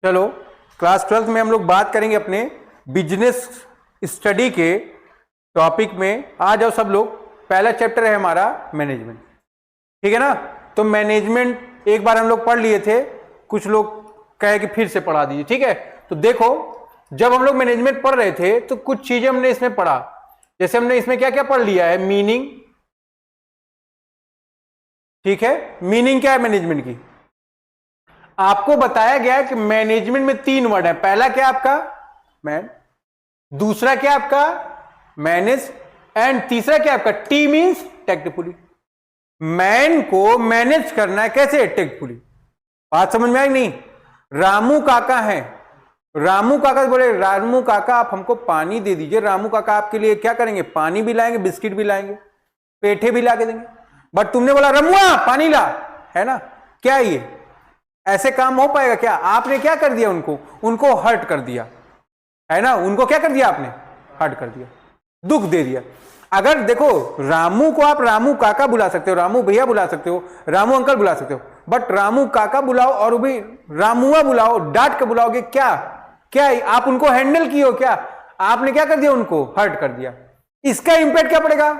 चलो class 12th में हम लोग बात करेंगे अपने बिजनेस स्टडी के टॉपिक में। आ जाओ सब लोग, पहला चैप्टर है हमारा मैनेजमेंट, ठीक है ना। तो मैनेजमेंट एक बार हम लोग पढ़ लिए थे, कुछ लोग कहे कि फिर से पढ़ा दीजिए, ठीक है। तो देखो जब हम लोग मैनेजमेंट पढ़ रहे थे तो कुछ चीजें हमने इसमें पढ़ा, जैसे हमने इसमें क्या क्या पढ़ लिया है, मीनिंग, ठीक है। मीनिंग क्या है मैनेजमेंट की, आपको बताया गया है कि मैनेजमेंट में 3 वर्ड है। पहला क्या आपका मैन, दूसरा क्या आपका मैनेज, एंड तीसरा क्या आपका टी मींस टेक्टफुली। मैन को मैनेज करना है कैसे, टेक्टफुली। बात समझ में आई नहीं। रामू काका है, रामू काका बोले रामू काका आप हमको पानी दे दीजिए। रामू काका आपके लिए क्या करेंगे, पानी भी लाएंगे, बिस्किट भी लाएंगे, पेठे भी ला के देंगे। बट तुमने बोला रमुआ पानी ला, है ना। क्या ये ऐसे काम हो पाएगा क्या? आपने क्या कर दिया, उनको हर्ट कर दिया, है ना। उनको क्या कर दिया आपने, हर्ट कर दिया, दुख दे दिया। अगर देखो रामू को आप रामू काका बुला सकते हो, रामू भैया बुला सकते हो, रामू अंकल बुला सकते हो, बट रामू काका बुलाओ और भी रामुआ बुलाओ, डांट के बुलाओगे, क्या क्या आप उनको हैंडल किए हो क्या? आपने क्या कर दिया, उनको हर्ट कर दिया। इसका इंपैक्ट क्या पड़ेगा,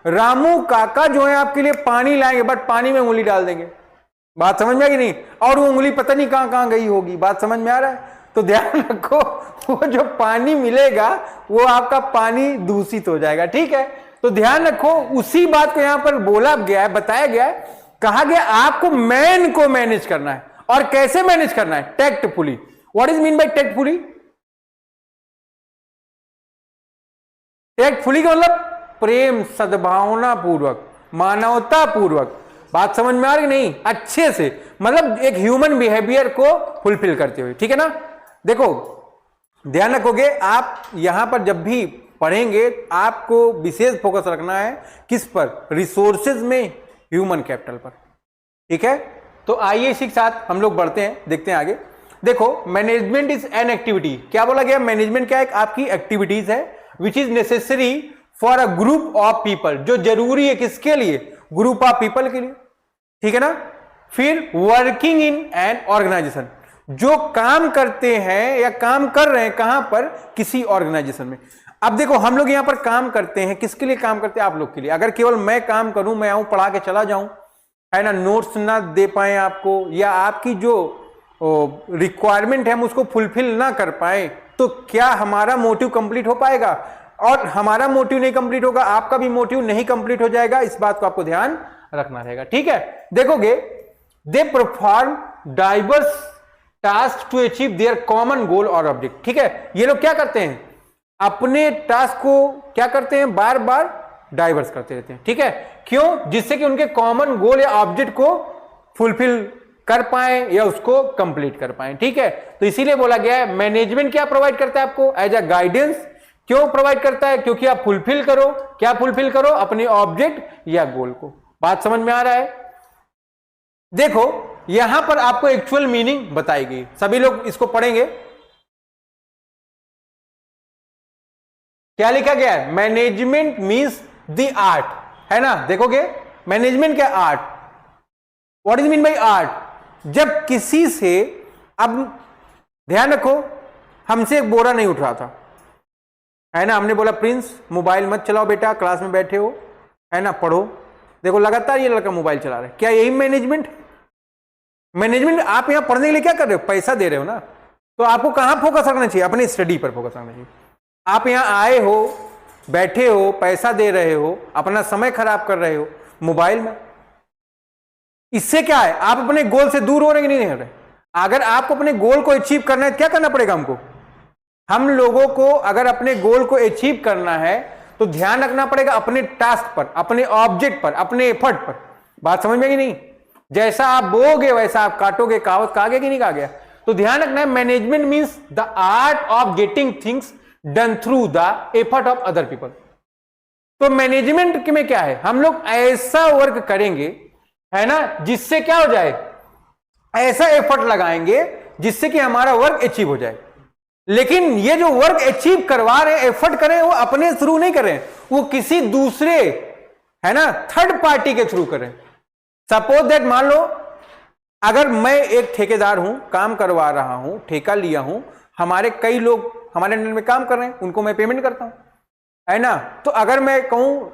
रामू काका जो है आपके लिए पानी लाएंगे बट पानी में उंगली डाल देंगे। बात समझ में आई नहीं, और वो उंगली पता नहीं कहां कहां गई होगी। बात समझ में आ रहा है। तो ध्यान रखो वो जो पानी मिलेगा वो आपका पानी दूषित हो जाएगा, ठीक है। तो ध्यान रखो, उसी बात को यहां पर बोला गया है, बताया गया है, कहा गया आपको मैन को मैनेज करना है। और कैसे मैनेज करना है, tactfully. What is mean by tactfully? Tactfully का मतलब प्रेम, सद्भावना पूर्वक, मानवता पूर्वक। बात समझ में आ रही नहीं, अच्छे से, मतलब एक ह्यूमन बिहेवियर को फुलफिल करते हुए, ठीक है ना। देखो ध्यान रखोगे आप यहां पर जब भी पढ़ेंगे आपको विशेष फोकस रखना है किस पर, रिसोर्सेज में, ह्यूमन कैपिटल पर, ठीक है। तो आइए इसी के साथ हम लोग बढ़ते हैं, देखते हैं आगे। देखो मैनेजमेंट इज एन एक्टिविटी, क्या बोला गया, मैनेजमेंट क्या एक आपकी एक्टिविटीज है which is necessary for a group of people, जो जरूरी है किसके लिए, ग्रुप ऑफ पीपल के लिए, ठीक है ना। फिर वर्किंग इन एन ऑर्गेनाइजेशन, जो काम करते हैं या काम कर रहे हैं कहां पर, किसी ऑर्गेनाइजेशन में। अब देखो हम लोग यहां पर काम करते हैं, किसके लिए काम करते हैं, आप लोग के लिए। अगर केवल मैं काम करूं, मैं आऊं पढ़ा के चला जाऊं, है ना, नोट्स ना दे पाए आपको, या आपकी जो रिक्वायरमेंट है हम उसको फुलफिल ना कर पाए, तो क्या हमारा मोटिव कंप्लीट हो पाएगा? और हमारा मोटिव नहीं कंप्लीट होगा, आपका भी मोटिव नहीं कंप्लीट हो जाएगा। इस बात को आपको ध्यान रखना रहेगा, ठीक है। देखोगे they perform diverse task to achieve their common goal और ऑब्जेक्ट, ठीक है। ये लोग क्या करते हैं, अपने टास्क को क्या करते हैं, बार बार डाइवर्स करते रहते हैं, ठीक है। क्यों? जिससे कि उनके कॉमन गोल या ऑब्जेक्ट को फुलफिल कर पाए या उसको कंप्लीट कर पाए, ठीक है। तो इसीलिए बोला गया है मैनेजमेंट क्या प्रोवाइड करता है आपको, एज अ गाइडेंस। क्यों प्रोवाइड करता है? क्योंकि आप फुलफिल करो, क्या फुलफिल करो, अपने ऑब्जेक्ट या गोल को। बात समझ में आ रहा है। देखो यहां पर आपको एक्चुअल मीनिंग बताई गई, सभी लोग इसको पढ़ेंगे। क्या लिखा गया है, मैनेजमेंट मींस द आर्ट, है ना। देखोगे मैनेजमेंट क्या, art. What is mean bye art, जब किसी से, अब ध्यान रखो हमसे एक बोरा नहीं उठ रहा था, है ना, हमने बोला प्रिंस मोबाइल मत चलाओ बेटा, क्लास में बैठे हो, है ना, पढ़ो। देखो लगातार ये लड़का मोबाइल चला रहा है, क्या यही मैनेजमेंट? मैनेजमेंट आप यहां पढ़ने के लिए क्या कर रहे हो, पैसा दे रहे हो ना, तो आपको कहां फोकस रखना चाहिए, अपनी स्टडी पर फोकस रखना चाहिए। आप यहां आए हो, बैठे हो, पैसा दे रहे हो, अपना समय खराब कर रहे हो मोबाइल में, इससे क्या है, आप अपने गोल से दूर हो रहे कि नहीं हो रहे। अगर आपको अपने गोल को अचीव करना है, क्या करना पड़ेगा हमको, हम लोगों को अगर अपने गोल को अचीव करना है तो ध्यान रखना पड़ेगा अपने टास्क पर, अपने ऑब्जेक्ट पर, अपने एफर्ट पर। बात समझ में आई नहीं, जैसा आप बोगे वैसा आप काटोगे, कहावत कहा गया कि नहीं कहा गया। तो ध्यान रखना है management means the art of getting things done through the effort of other people. तो मैनेजमेंट में क्या है, हम लोग ऐसा वर्क करेंगे, है ना, जिससे क्या हो जाए, ऐसा एफर्ट लगाएंगे जिससे कि हमारा वर्क अचीव हो जाए। लेकिन ये जो वर्क अचीव करवा रहे हैं, एफर्ट करें, वो अपने थ्रू नहीं करें, वो किसी दूसरे, है ना, थर्ड पार्टी के थ्रू करें। सपोज दैट मान लो अगर मैं एक ठेकेदार हूं, काम करवा रहा हूं, ठेका लिया हूं, हमारे कई लोग हमारे अंडर में काम कर रहे हैं, उनको मैं पेमेंट करता हूं, है ना। तो अगर मैं कहूं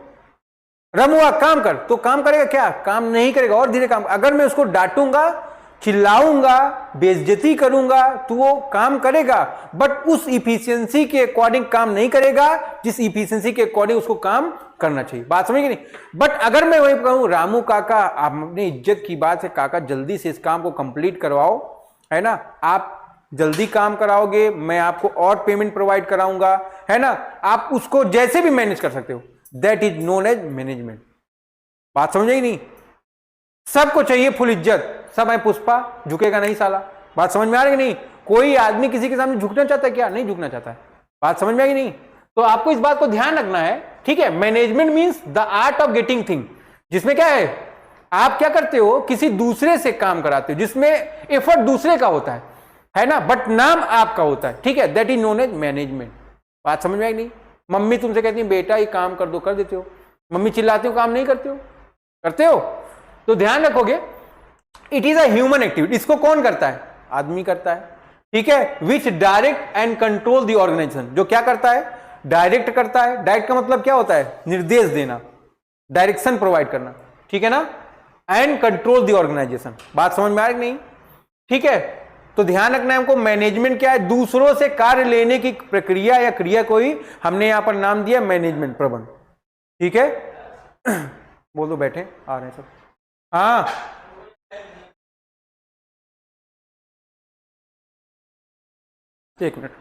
रमुआ काम कर, तो काम करेगा क्या? काम नहीं करेगा और धीरे काम। अगर मैं उसको डांटूंगा, चिल्लाऊंगा, बेइज्जती करूंगा, तो वो काम करेगा, बट उस इफिशियंसी के अकॉर्डिंग काम नहीं करेगा जिस इफिशियंसी के अकॉर्डिंग उसको काम करना चाहिए। बात समझ गए नहीं? बट अगर मैं वही कहूं रामू काका, अपनी इज्जत की बात है काका, जल्दी से इस काम को कंप्लीट करवाओ, है ना, आप जल्दी काम कराओगे, मैं आपको और पेमेंट प्रोवाइड कराऊंगा, है ना, आप उसको जैसे भी मैनेज कर सकते हो, that is known as management. बात समझ आई नहीं? सबको चाहिए फुल इज्जत, सब है पुष्पा, झुकेगा नहीं साला। बात समझ में आ रही है नहीं? कोई आदमी किसी के सामने झुकना चाहता है क्या? नहीं झुकना चाहता है। बात समझ में आई नहीं? तो आपको इस बात को ध्यान रखना है, ठीक है। Management means the art of getting thing, जिसमें क्या है, आप क्या करते हो, किसी दूसरे से काम कराते हो, जिसमें एफर्ट दूसरे का होता है ना, बट नाम आपका होता है, ठीक है, that is known as management. बात समझ में आई नहीं? मम्मी तुमसे कहती है बेटा ये काम कर दो, कर देते हो। मम्मी चिल्लाती हो, काम नहीं करते हो? करते हो। तो ध्यान रखोगे, it is a human activity. इसको कौन करता है? आदमी करता है, ठीक है। Which direct and control the organization, जो क्या करता है, डायरेक्ट करता है। डायरेक्ट का मतलब क्या होता है? निर्देश देना, डायरेक्शन प्रोवाइड करना, ठीक है ना, एंड कंट्रोल द ऑर्गेनाइजेशन। बात समझ में आ रही नहीं? ठीक है। तो ध्यान रखना है हमको, मैनेजमेंट क्या है, दूसरों से कार्य लेने की प्रक्रिया या क्रिया को ही हमने यहां पर नाम दिया मैनेजमेंट, प्रबंध, ठीक है। बोल दो, बैठे आ रहे हैं सब। हाँ एक मिनट।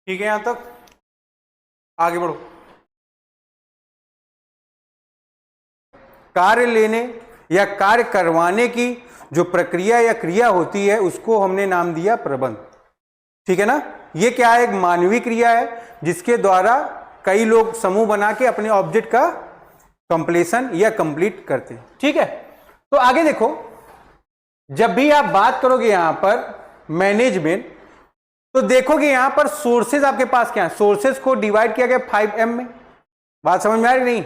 ठीक है, यहां तक आगे बढ़ो। कार्य लेने या कार्य करवाने की जो प्रक्रिया या क्रिया होती है उसको हमने नाम दिया प्रबंध, ठीक है ना। ये क्या है? एक मानवीय क्रिया है जिसके द्वारा कई लोग समूह बना के अपने ऑब्जेक्ट का कंप्लीशन या कंप्लीट करते हैं, ठीक है। तो आगे देखो, जब भी आप बात करोगे यहां पर मैनेजमेंट, तो देखोगे यहां पर सोर्सेज आपके पास क्या है। सोर्सेज को डिवाइड किया गया 5M में। बात समझ में आ रही नहीं?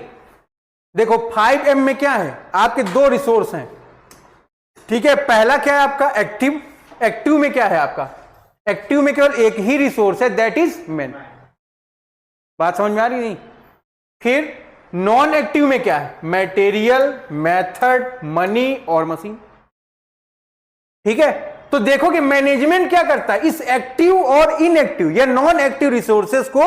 देखो 5M में क्या है, आपके दो रिसोर्स हैं, ठीक है। पहला क्या है आपका? एक्टिव। एक्टिव में क्या है आपका? एक्टिव में केवल एक ही रिसोर्स है, दैट इज मैन। बात समझ में आ रही नहीं? फिर नॉन एक्टिव में क्या है? मटेरियल, मेथड, मनी और मशीन, ठीक है। तो देखो कि मैनेजमेंट क्या करता है, इस एक्टिव और इनएक्टिव या नॉन एक्टिव रिसोर्सेस को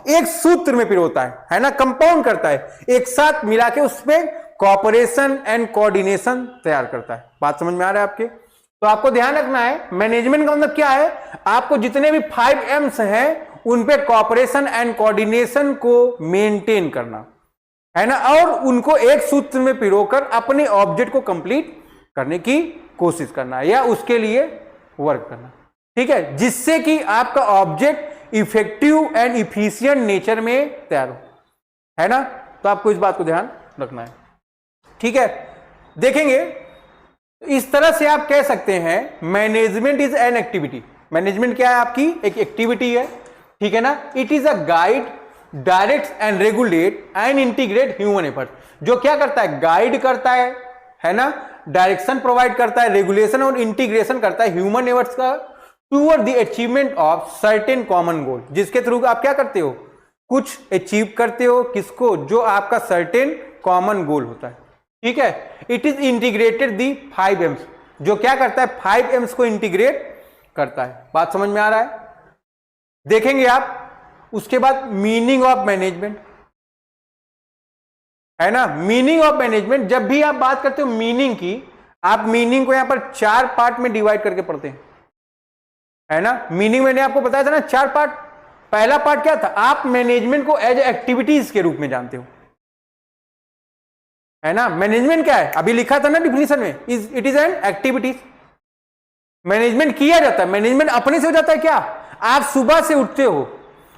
एक सूत्र में पिरोता है ना, कंपाउंड करता है, एक साथ मिला के उसमें कॉपरेशन एंड कोऑर्डिनेशन तैयार करता है। बात समझ में आ रहा है आपके? तो आपको ध्यान रखना है, मैनेजमेंट का मतलब क्या है, आपको जितने भी 5M's हैं उन पे कॉपरेशन एंड कोऑर्डिनेशन को मेंटेन करना, है ना, और उनको एक सूत्र में पिरोकर अपने ऑब्जेक्ट को कंप्लीट करने की कोशिश करना या उसके लिए वर्क करना, ठीक है, जिससे कि आपका object effective and efficient nature में तैयार हो, है ना। तो आपको इस बात को ध्यान रखना है, ठीक है। देखेंगे इस तरह से आप कह सकते हैं management is an activity. Management क्या है? आपकी एक एक्टिविटी है, ठीक है ना। It is a guide, direct and regulate and integrate human effort. जो क्या करता है? गाइड करता है ना, डायरेक्शन प्रोवाइड करता है, रेगुलेशन और इंटीग्रेशन करता है ह्यूमन एफर्ट्स का toward the achievement of certain common goal, जिसके थ्रू आप क्या करते हो? कुछ अचीव करते हो। किसको? जो आपका सर्टेन कॉमन गोल होता है, ठीक है। It is integrated the 5M's। जो क्या करता है 5 M's को इंटीग्रेट करता है। बात समझ में आ रहा है? देखेंगे आप उसके बाद मीनिंग ऑफ मैनेजमेंट, है ना। मीनिंग ऑफ मैनेजमेंट, जब भी आप बात करते हो मीनिंग की, आप मीनिंग को यहां पर 4 पार्ट में डिवाइड करके पढ़ते हैं, है ना। मीनिंग मैंने आपको बताया था ना 4 पार्ट। पहला पार्ट क्या था, आप मैनेजमेंट को एज एक्टिविटीज के रूप में जानते हो, है ना। मैनेजमेंट क्या है, अभी लिखा था ना डिफिनीशन में, it is an activities. Management किया जाता है, मैनेजमेंट अपने से हो जाता है क्या, आप सुबह से उठते हो,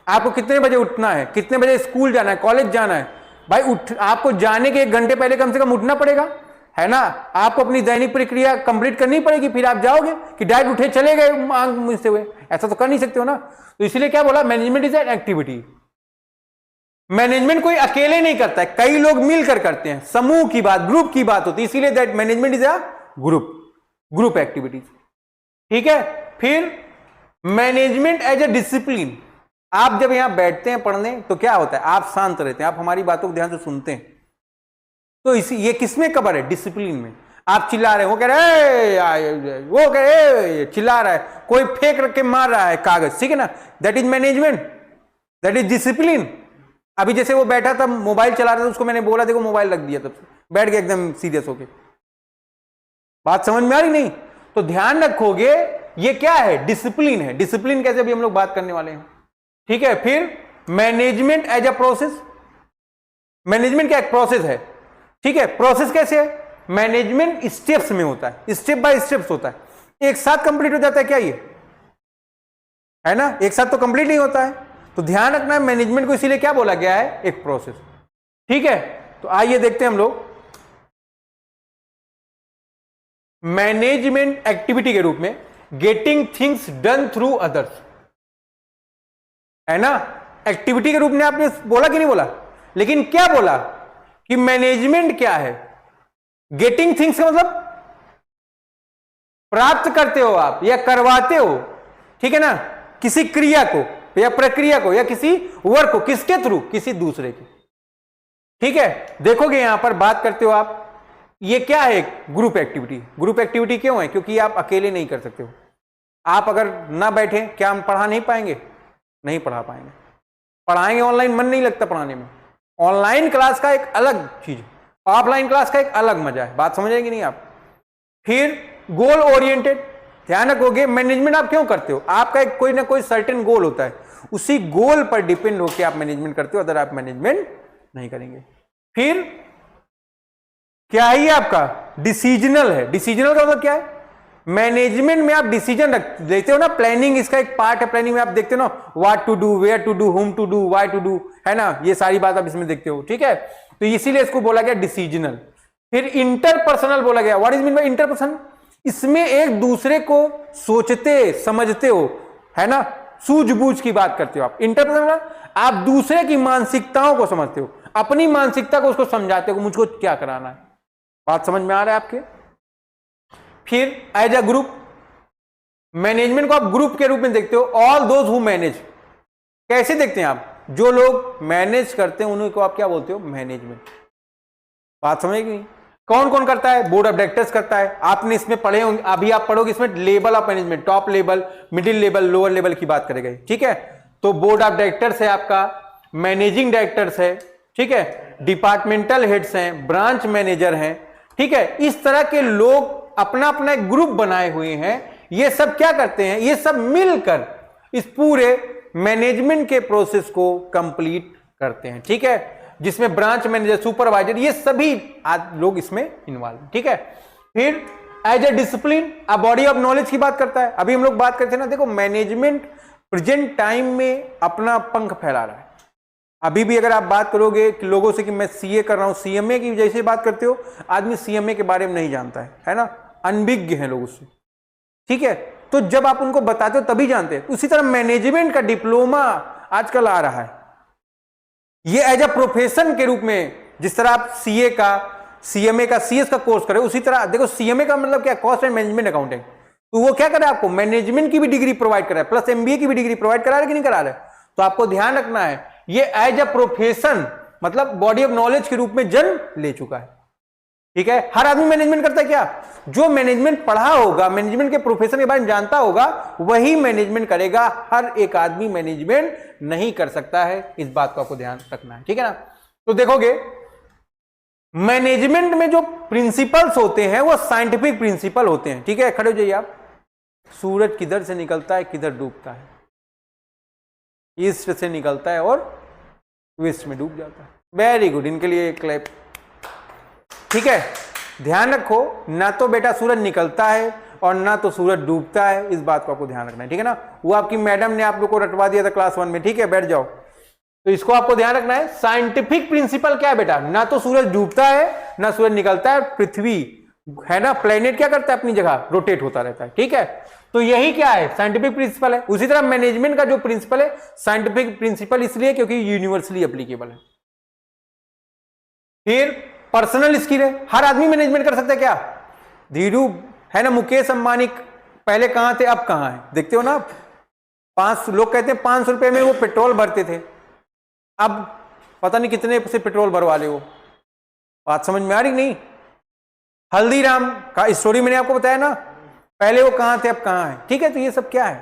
आपको कितने बजे उठना है, कितने बजे स्कूल जाना है, कॉलेज जाना है, भाई आपको जाने के 1 घंटे पहले कम से कम उठना पड़ेगा, है ना। आपको अपनी दैनिक प्रक्रिया कंप्लीट करनी पड़ेगी, फिर आप जाओगे कि डायरेक्ट उठे चले गए मांग मुझसे हुए, ऐसा तो कर नहीं सकते हो ना। तो इसलिए क्या बोला, management is an activity. Management कोई अकेले नहीं करता है, कई लोग मिलकर करते हैं, समूह की बात, ग्रुप की बात होती है, इसीलिए that management is a group activities. ठीक है, फिर मैनेजमेंट एज ए डिसिप्लिन। आप जब यहां बैठते हैं पढ़ने तो क्या होता है, आप शांत रहते हैं, आप हमारी बातों को ध्यान से सुनते हैं, तो ये किसमें कवर है, डिसिप्लिन में। आप चिल्ला रहे हैं, वो कह रहे हैं, वो कह रहे चिल्ला रहा है, कोई फेंक रख के मार रहा है कागज, ठीक है ना, that is management, that is discipline. अभी जैसे वो बैठा था मोबाइल चला रहा था, उसको मैंने बोला देखो मोबाइल रख दिया, तब से बैठ गया एकदम सीरियस होके। बात समझ में आ रही नहीं? तो ध्यान रखोगे ये क्या है, डिसिप्लिन है। डिसिप्लिन कैसे भी हम लोग बात करने वाले हैं, ठीक है। फिर management as a process, management क्या एक प्रोसेस है, ठीक है। प्रोसेस कैसे है, मैनेजमेंट स्टेप्स में होता है, स्टेप बाय स्टेप्स होता है, एक साथ कंप्लीट हो जाता है क्या, ये है ना, एक साथ तो कंप्लीट नहीं होता है। तो ध्यान रखना है, मैनेजमेंट को इसीलिए क्या बोला गया है, एक प्रोसेस, ठीक है। तो आइए देखते हैं हम लोग मैनेजमेंट एक्टिविटी के रूप में getting things done through others, है ना। एक्टिविटी के रूप में आपने बोला कि नहीं बोला, लेकिन क्या बोला कि मैनेजमेंट क्या है, गेटिंग थिंग्स का मतलब प्राप्त करते हो आप या करवाते हो, ठीक है ना, किसी क्रिया को या प्रक्रिया को या किसी वर्क को, किसके थ्रू, किसी दूसरे के, ठीक है। देखोगे यहां पर बात करते हो आप, ये क्या है, ग्रुप एक्टिविटी। ग्रुप एक्टिविटी क्यों है, क्योंकि आप अकेले नहीं कर सकते हो। आप अगर ना बैठे, क्या हम पढ़ा नहीं पाएंगे, नहीं पढ़ा पाएंगे। पढ़ाएंगे ऑनलाइन, मन नहीं लगता पढ़ाने में। ऑनलाइन क्लास का एक अलग चीज, ऑफलाइन क्लास का एक अलग मजा है। बात समझेंगे नहीं आप। फिर गोल ओरिएंटेड, ध्यान रखोगे मैनेजमेंट आप क्यों करते हो, आपका एक कोई ना कोई सर्टेन गोल होता है, उसी गोल पर डिपेंड होकर आप मैनेजमेंट करते हो, अदर आप मैनेजमेंट नहीं करेंगे। फिर क्या है आपका डिसीजनल है। डिसीजनल का मतलब क्या है, मैनेजमेंट में आप डिसीजन लेते हो ना, प्लानिंग इसका एक पार्ट है। प्लानिंग में आप देखते हो ना, what to do, where to do, whom to do, why to do, है ना, ये सारी बात आप इसमें देखते हो, ठीक है। तो इसीलिए इसको बोला गया डिसीजनल। फिर इंटरपर्सनल बोला गया, व्हाट इज मीन बाय इंटरपर्सन, इसमें एक दूसरे को सोचते समझते हो, है ना, सूझबूझ की बात करते हो आप। इंटरपर्सनल आप दूसरे की मानसिकताओं को समझते हो, अपनी मानसिकता को उसको समझाते हो, मुझको क्या कराना है। बात समझ में आ रहा है आपके। फिर एज अ ग्रुप, मैनेजमेंट को आप ग्रुप के रूप में देखते हो, ऑल दोज हु मैनेज। कैसे देखते हैं आप, जो लोग मैनेज करते हैं उन्हीं को आप क्या बोलते हो, मैनेजमेंट। बात समझेगी, कौन कौन करता है, बोर्ड ऑफ डायरेक्टर्स करता है। आपने इसमें पढ़े होंगे, अभी आप पढ़ोगे इसमें level of management, top level, middle level, lower level की बात करेंगे, ठीक है। तो बोर्ड ऑफ डायरेक्टर्स है आपका, मैनेजिंग डायरेक्टर्स है, ठीक है, डिपार्टमेंटल हेड्स हैं, ब्रांच मैनेजर हैं, ठीक है। इस तरह के लोग अपना अपना एक ग्रुप बनाए हुए हैं। ये सब क्या करते हैं, ये सब मिलकर इस पूरे मैनेजमेंट के प्रोसेस को कंप्लीट करते हैं, ठीक है। जिसमें ब्रांच मैनेजर, सुपरवाइजर, ये सभी लोग इसमें इन्वॉल्व, ठीक है। फिर as a discipline, a body of knowledge की बात करता है। अभी हम लोग बात करते हैं ना, देखो मैनेजमेंट प्रेजेंट टाइम में अपना पंख फैला रहा है। अभी भी अगर आप बात करोगे कि लोगों से कि मैं सीए कर रहा हूं, सीएमए की जैसे बात करते हो, आदमी सीएमए के बारे में नहीं जानता है ना, अनभिज्ञ है लोग उससे, ठीक है। तो जब आप उनको बताते हो तभी जानते हैं। उसी तरह मैनेजमेंट का डिप्लोमा आजकल आ रहा है, ये एज अ प्रोफेशन के रूप में, जिस तरह आप सीए का, सीएमए का, सीएस का कोर्स करें, उसी तरह देखो सीएमए का मतलब क्या, कॉस्ट एंड मैनेजमेंट अकाउंटिंग, तो वो क्या करे, आपको मैनेजमेंट की भी डिग्री प्रोवाइड करा है, प्लस एमबीए की भी डिग्री प्रोवाइड करा रहा है कि नहीं करा रहा है। तो आपको ध्यान रखना है, ये एज अ प्रोफेशन मतलब बॉडी ऑफ नॉलेज के रूप में जन्म ले चुका है, ठीक है, हर आदमी मैनेजमेंट करता है क्या? जो मैनेजमेंट पढ़ा होगा, मैनेजमेंट के प्रोफेशन के बारे में जानता होगा, वही मैनेजमेंट करेगा। हर एक आदमी मैनेजमेंट नहीं कर सकता है, इस बात को आपको ध्यान रखना है, ठीक है ना। तो देखोगे मैनेजमेंट में जो प्रिंसिपल्स होते हैं वो साइंटिफिक प्रिंसिपल होते हैं, ठीक है। खड़े हो जाइए आप। सूरज किधर से निकलता है, किधर डूबता है? ईस्ट से निकलता है और वेस्ट में डूब जाता है। वेरी गुड, इनके लिए क्लैप, ठीक है। ध्यान रखो, ना तो बेटा सूरज निकलता है और ना तो सूरज डूबता है, इस बात को आपको ध्यान रखना है, ठीक है ना। वो आपकी मैडम ने आप लोग को रटवा दिया था क्लास 1 में, ठीक है, बैठ जाओ। तो इसको आपको ध्यान रखना है। साइंटिफिक प्रिंसिपल क्या है बेटा? ना तो सूरज डूबता है ना सूरज निकलता है। पृथ्वी है ना, प्लेनेट क्या करता है? अपनी जगह रोटेट होता रहता है, ठीक है। तो यही क्या है? साइंटिफिक प्रिंसिपल है। उसी तरह मैनेजमेंट का जो प्रिंसिपल है साइंटिफिक प्रिंसिपल इसलिए क्योंकि यूनिवर्सली एप्लीकेबल है। फिर पर्सनल स्किल है, हर आदमी मैनेजमेंट कर सकता है क्या? धीरू है ना, मुकेश अंबानी पहले कहां थे, अब कहां है, देखते हो ना। 5 लोग कहते हैं 500 रुपए में वो पेट्रोल भरते थे, अब पता नहीं कितने से पेट्रोल भरवा ले वो। बात समझ में आ रही नहीं? हल्दीराम का स्टोरी मैंने आपको बताया ना, पहले वो कहां थे अब कहां है, ठीक है। तो ये सब क्या है,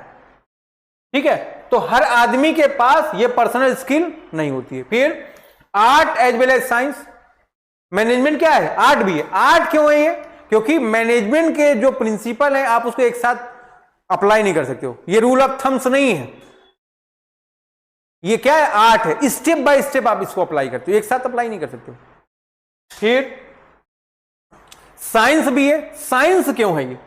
ठीक है। तो हर आदमी के पास ये पर्सनल स्किल नहीं होती है। फिर art as well as science, management क्या है? आर्ट भी है। आर्ट क्यों है ये? क्योंकि मैनेजमेंट के जो प्रिंसिपल है आप उसको एक साथ अप्लाई नहीं कर सकते हो, ये रूल ऑफ थम्स नहीं है। ये क्या है? आर्ट है, स्टेप बाय स्टेप आप इसको अप्लाई करते हो, एक साथ अप्लाई नहीं कर सकते हो। फिर साइंस भी है। साइंस क्यों है ये?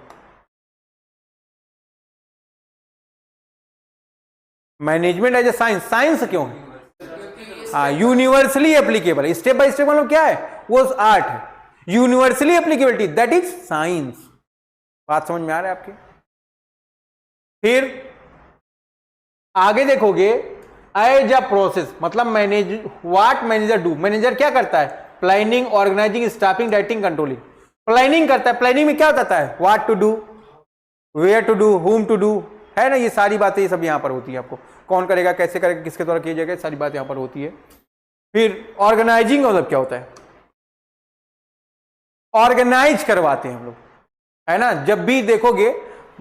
Management as a science, science क्यों है? हाँ, यूनिवर्सली एप्लीकेबल है। स्टेप बाय स्टेप मतलब क्या है? वो आर्ट है। Universally applicability that is science. बात समझ में आ रहा है आपके? फिर आगे देखोगे एज अ प्रोसेस, मतलब manage what manager do. Manager क्या करता है? Planning, organising, staffing, directing, controlling. Planning करता है। प्लानिंग में क्या होता है? What to do, where to do, whom to do, है ना, ये सारी बातें ये सब यहां पर होती है। आपको कौन करेगा, कैसे करेगा, किसके द्वारा किया जाएगा, सारी बात यहां पर होती है। फिर ऑर्गेनाइजिंग मतलब क्या होता है? ऑर्गेनाइज करवाते हैं हम लोग, है ना। जब भी देखोगे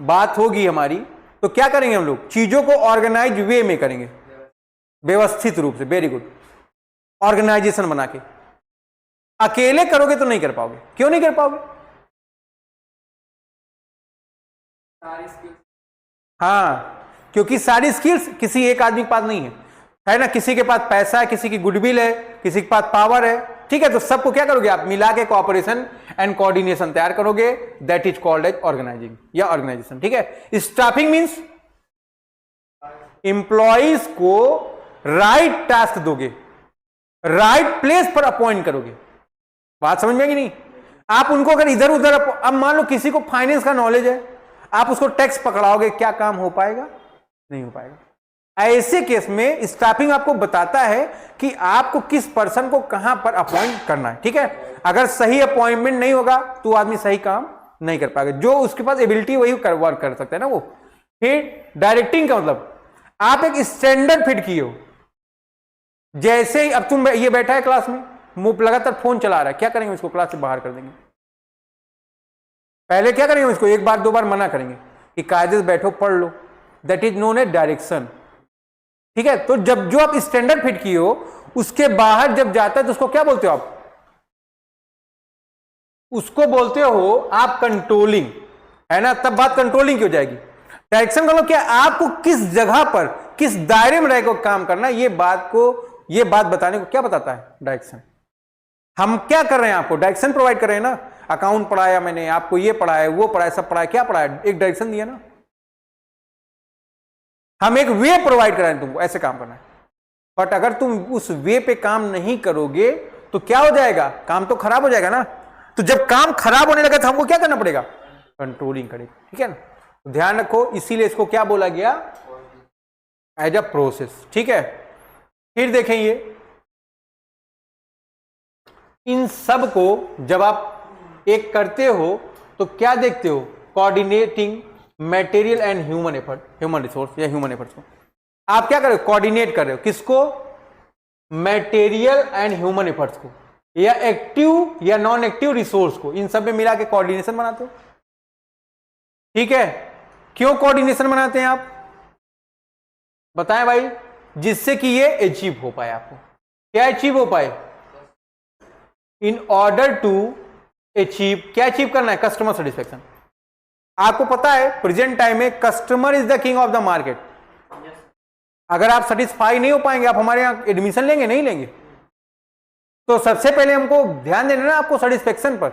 बात होगी हमारी तो क्या करेंगे हम लोग? चीजों को ऑर्गेनाइज वे में करेंगे, व्यवस्थित रूप से। वेरी गुड, ऑर्गेनाइजेशन बना के। अकेले करोगे तो नहीं कर पाओगे। क्यों नहीं कर पाओगे? हाँ, क्योंकि सारी स्किल्स किसी एक आदमी के पास नहीं है ना। किसी के पास पैसा है, किसी की गुडविल है, किसी के पास पावर है, ठीक है। तो सबको क्या करोगे आप? मिला के कोऑपरेशन एंड कोऑर्डिनेशन तैयार करोगे, that is called as organising या ऑर्गेनाइजेशन, ठीक है। स्टाफिंग मींस एम्प्लॉइज को राइट टास्क दोगे, राइट प्लेस पर अपॉइंट करोगे। बात समझ में आई कि नहीं? आप उनको अगर इधर उधर, अब मान लो किसी को फाइनेंस का नॉलेज है, आप उसको टैक्स पकड़ाओगे, क्या काम हो पाएगा? नहीं हो पाएगा। ऐसे केस में स्टाफिंग आपको बताता है कि आपको किस पर्सन को कहां पर अपॉइंट करना है, ठीक है। अगर सही अपॉइंटमेंट नहीं होगा तो आदमी सही काम नहीं कर पाएगा। जो उसके पास एबिलिटी वही वर्क कर सकता है ना वो। फिर डायरेक्टिंग का मतलब आप एक स्टैंडर्ड फिट किए हो। जैसे ही अब तुम ये बैठा है क्लास में, मुंह लगातार फोन चला रहा है, क्या करेंगे? इसको क्लास से बाहर कर देंगे। पहले क्या करेंगे? इसको 1 बार 2 बार मना करेंगे कि कायदे से बैठो, पढ़ लो। That is known as direction, ठीक है। तो जब जो आप स्टैंडर्ड फिट किए हो उसके बाहर जब जाता है तो उसको क्या बोलते हो आप? उसको बोलते हो आप कंट्रोलिंग, है ना। तब बात कंट्रोलिंग की हो जाएगी। डायरेक्शन का मतलब क्या? आपको किस जगह पर, किस दायरे में रहकर काम करना है, ये बात बताने को क्या बताता है? डायरेक्शन। हम क्या कर रहे हैं? आपको डायरेक्शन प्रोवाइड कर रहे हैं ना। अकाउंट पढ़ाया मैंने आपको, ये पढ़ाया, वो पढ़ाया, सब पढ़ाया, क्या पढ़ाया? एक डायरेक्शन दिया ना। हम एक वे प्रोवाइड कर रहे हैं तुमको, ऐसे काम करना है। बट अगर तुम उस वे पे काम नहीं करोगे तो क्या हो जाएगा? काम तो खराब हो जाएगा ना। तो जब काम खराब होने लगा तो हमको क्या करना पड़ेगा? कंट्रोलिंग करेगा, ठीक है ना। तो ध्यान रखो, इसीलिए इसको क्या बोला गया? एज अ प्रोसेस, ठीक है। फिर देखें ये इन सब को जब आप एक करते हो तो क्या देखते हो? Coordinating material and human effort, human resource या ह्यूमन एफर्ट्स को आप क्या कर रहे हो? कोऑर्डिनेट कर रहे हो। किसको? मटेरियल एंड ह्यूमन एफर्ट्स को। या एक्टिव या नॉन एक्टिव रिसोर्स को, इन सब में मिला के कोऑर्डिनेशन बनाते हो। ठीक है, क्यों कोऑर्डिनेशन बनाते हैं आप, बताएं भाई, जिससे कि ये अचीव हो पाए। आपको क्या अचीव हो पाए, इन ऑर्डर टू अचीव, क्या अचीव करना है, कस्टमर सेटिस्फेक्शन। आपको पता है प्रेजेंट टाइम में customer is the king of the market. अगर आप सेटिस्फाई नहीं हो पाएंगे, आप हमारे यहां एडमिशन लेंगे नहीं लेंगे। तो सबसे पहले हमको ध्यान देना ना आपको सेटिस्फेक्शन पर।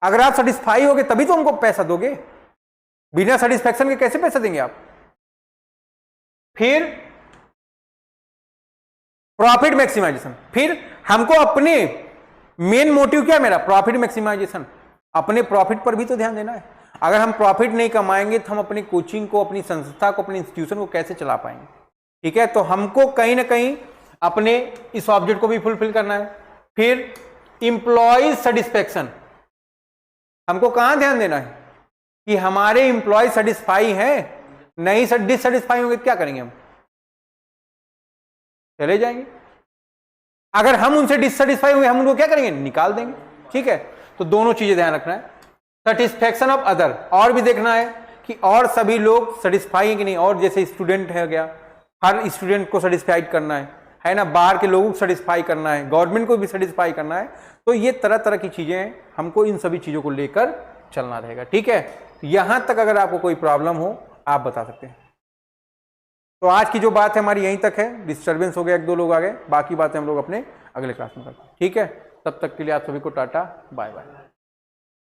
अगर आप सेटिस्फाई होगे तभी तो हमको पैसा दोगे, बिना सेटिस्फेक्शन के कैसे पैसा देंगे आप। फिर प्रॉफिट मैक्सिमाइजेशन, फिर हमको अपने मेन मोटिव क्या है मेरा, प्रॉफिट मैक्सिमाइजेशन। अपने प्रॉफिट पर भी तो ध्यान देना है। अगर हम प्रॉफिट नहीं कमाएंगे तो हम अपनी कोचिंग को, अपनी संस्था को, अपनी इंस्टीट्यूशन को कैसे चला पाएंगे। ठीक है, तो हमको कहीं ना कहीं अपने इस ऑब्जेक्ट को भी फुलफिल करना है। फिर इंप्लॉय सेटिस्फेक्शन, हमको कहां ध्यान देना है कि हमारे इंप्लॉय सेटिस्फाई हैं, नहीं डिससेटिस्फाई होंगे क्या करेंगे, हम चले जाएंगे। अगर हम उनसे डिससेटिस्फाई हुए, हम उनको क्या करेंगे, निकाल देंगे। ठीक है, तो दोनों चीजें ध्यान रखना है। सेटिस्फेक्शन ऑफ अदर, और भी देखना है कि और सभी लोग सेटिस्फाई है कि नहीं। और जैसे स्टूडेंट है गया, हर स्टूडेंट को सेटिस्फाइड करना है ना, बाहर के लोगों को सेटिस्फाई करना है, गवर्नमेंट को भी सेटिस्फाई करना है। तो ये तरह तरह की चीजें हैं, हमको इन सभी चीजों को लेकर चलना रहेगा। ठीक है, यहां तक अगर आपको कोई प्रॉब्लम हो आप बता सकते हैं। तो आज की जो बात है हमारी यहीं तक है। डिस्टर्बेंस हो गया, एक दो लोग आ गए, बाकी बातें हम लोग अपने अगले क्लास में करते हैं। ठीक है, तब तक के लिए आप सभी को टाटा बाय बाय।